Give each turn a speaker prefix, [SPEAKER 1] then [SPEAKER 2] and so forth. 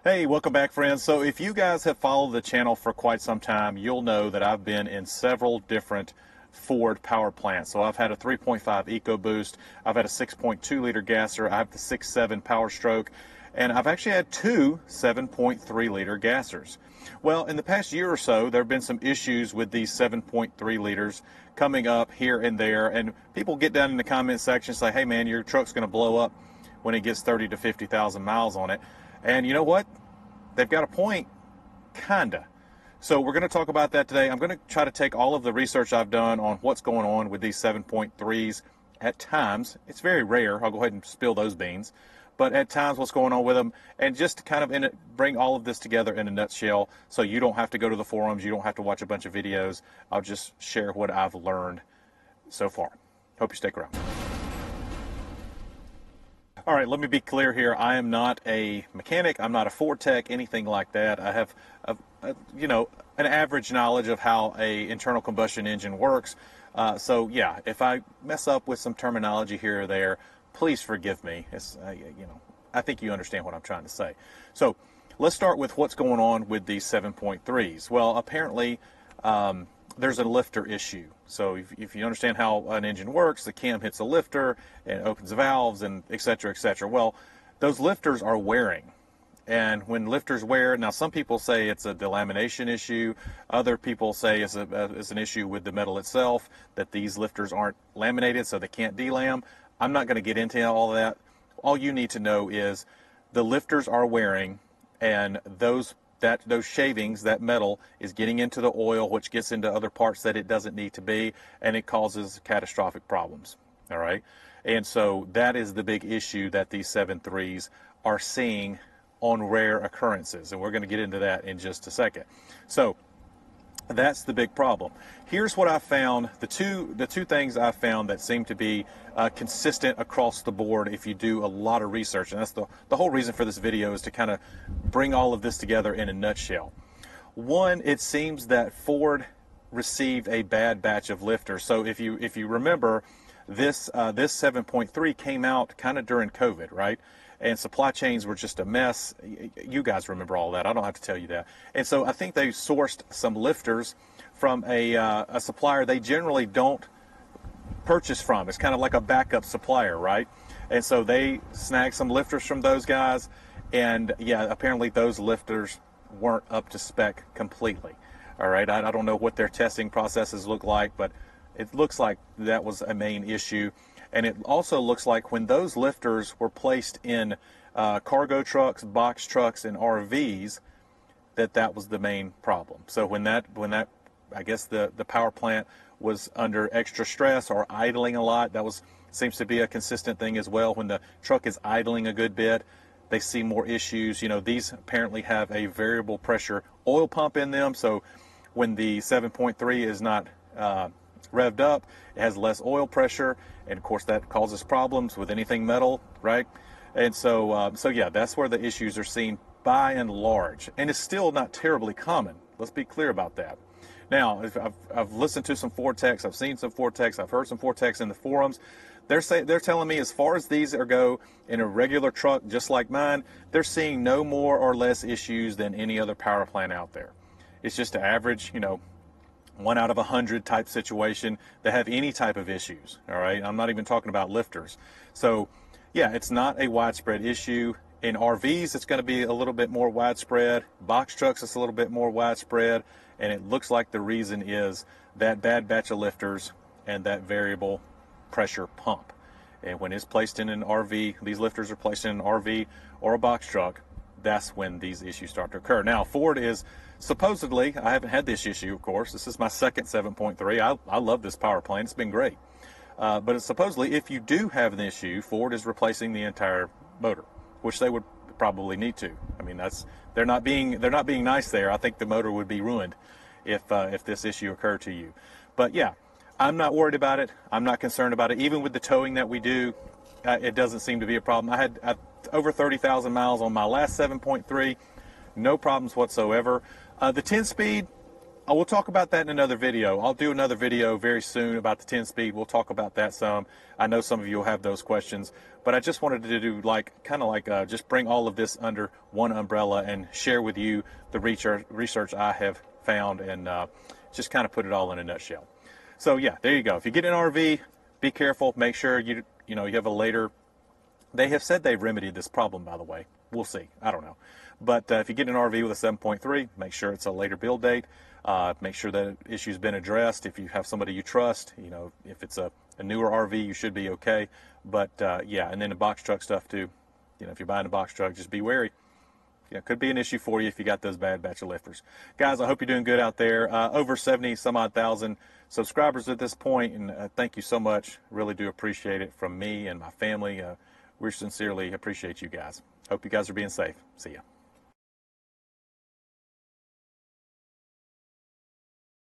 [SPEAKER 1] Hey, welcome back, friends. So if you guys have followed the channel for quite some time, you'll know that I've been in several different Ford power plants. So I've had a 3.5 EcoBoost, I've had a 6.2 liter gasser, I have the 6.7 Power Stroke, and I've actually had two 7.3 liter gassers. Well, in the past year or so, there have been some issues with these 7.3 liters coming up here and there, and people get down in the comment section and say, hey man, your truck's going to blow up when it gets 30 to 50,000 miles on it. And you know what? They've got a point, kinda. So we're going to talk about that today. I'm going to try to take all of the research I've done on what's going on with these 7.3s at times. It's very rare. I'll go ahead and spill those beans. But at times what's going on with them, and just to kind of bring all of this together in a nutshell so you don't have to go to the forums, you don't have to watch a bunch of videos. I'll just share what I've learned so far. Hope you stick around. All right, let me be clear here. I am not a mechanic. I'm not a Ford tech, anything like that. I have, an average knowledge of how a internal combustion engine works. So yeah, if I mess up with some terminology here or there, please forgive me. It's, I think you understand what I'm trying to say. So let's start with what's going on with these 7.3s. Well, apparently, there's a lifter issue. So if you understand how an engine works, the cam hits a lifter and opens valves and et cetera, et cetera. Well, those lifters are wearing. And when lifters wear, now some people say it's a delamination issue. Other people say it's an issue with the metal itself, that these lifters aren't laminated so they can't delam. I'm not going to get into all of that. All you need to know is the lifters are wearing, and those shavings, that metal, is getting into the oil, which gets into other parts that it doesn't need to be, and it causes catastrophic problems. All right, and so that is the big issue that these 7.3s are seeing on rare occurrences, and we're going to get into that in just a second. So that's the big problem. Here's what I found, the two things I found that seem to be consistent across the board if you do a lot of research, and that's the whole reason for this video, is to kind of bring all of this together in a nutshell. One, it seems that Ford received a bad batch of lifters. So if you remember, this 7.3 came out kind of during COVID, right? And supply chains were just a mess. You guys remember all that. I don't have to tell you that. And so I think they sourced some lifters from a supplier they generally don't purchase from. It's kind of like a backup supplier, right? And so they snagged some lifters from those guys. And yeah, apparently those lifters weren't up to spec completely. All right, I don't know what their testing processes look like, but it looks like that was a main issue. And it also looks like when those lifters were placed in cargo trucks, box trucks, and RVs, that was the main problem. So when that I guess the power plant was under extra stress or idling a lot, seems to be a consistent thing as well. When the truck is idling a good bit, they see more issues. You know, these apparently have a variable pressure oil pump in them, so when the 7.3 is not revved up, it has less oil pressure, and of course that causes problems with anything metal, right? And so yeah, that's where the issues are seen by and large, and it's still not terribly common. Let's be clear about that. Now, I've listened to some Ford techs, I've seen some Ford techs, I've heard some Ford techs in the forums. They're telling me, as far as these go in a regular truck just like mine, they're seeing no more or less issues than any other power plant out there. It's just an average, 1 out of 100 type situation that have any type of issues. All right, I'm not even talking about lifters. So yeah, it's not a widespread issue. In RVs, it's going to be a little bit more widespread. Box trucks, it's a little bit more widespread. And it looks like the reason is that bad batch of lifters and that variable pressure pump. And when it's placed in an RV, these lifters are placed in an RV or a box truck, that's when these issues start to occur. Now, Ford is supposedly, I haven't had this issue, of course. This is my second 7.3. I love this power plant. It's been great. But it's supposedly, if you do have an issue, Ford is replacing the entire motor, which they would probably need to. I mean, they're not being nice there. I think the motor would be ruined if this issue occurred to you. But yeah, I'm not worried about it. I'm not concerned about it. Even with the towing that we do, it doesn't seem to be a problem. I had over 30,000 miles on my last 7.3. No problems whatsoever. The 10-speed, We'll talk about that in another video. I'll do another video very soon about the 10-speed. We'll talk about that some. I know some of you will have those questions, but I just wanted to do just bring all of this under one umbrella and share with you the research I have found, and just kind of put it all in a nutshell. So yeah, there you go. If you get an RV, be careful. Make sure you have a later. They have said they've remedied this problem, by the way. We'll see. I don't know. But if you get an RV with a 7.3, make sure it's a later build date. Make sure that issue's been addressed. If you have somebody you trust, if it's a newer RV, you should be okay. But yeah, and then the box truck stuff too. If you're buying a box truck, just be wary. Could be an issue for you if you got those bad batch of lifters. Guys, I hope you're doing good out there. Over 70 some odd thousand subscribers at this point, and thank you so much. Really do appreciate it from me and my family. We sincerely appreciate you guys. Hope you guys are being safe. See ya.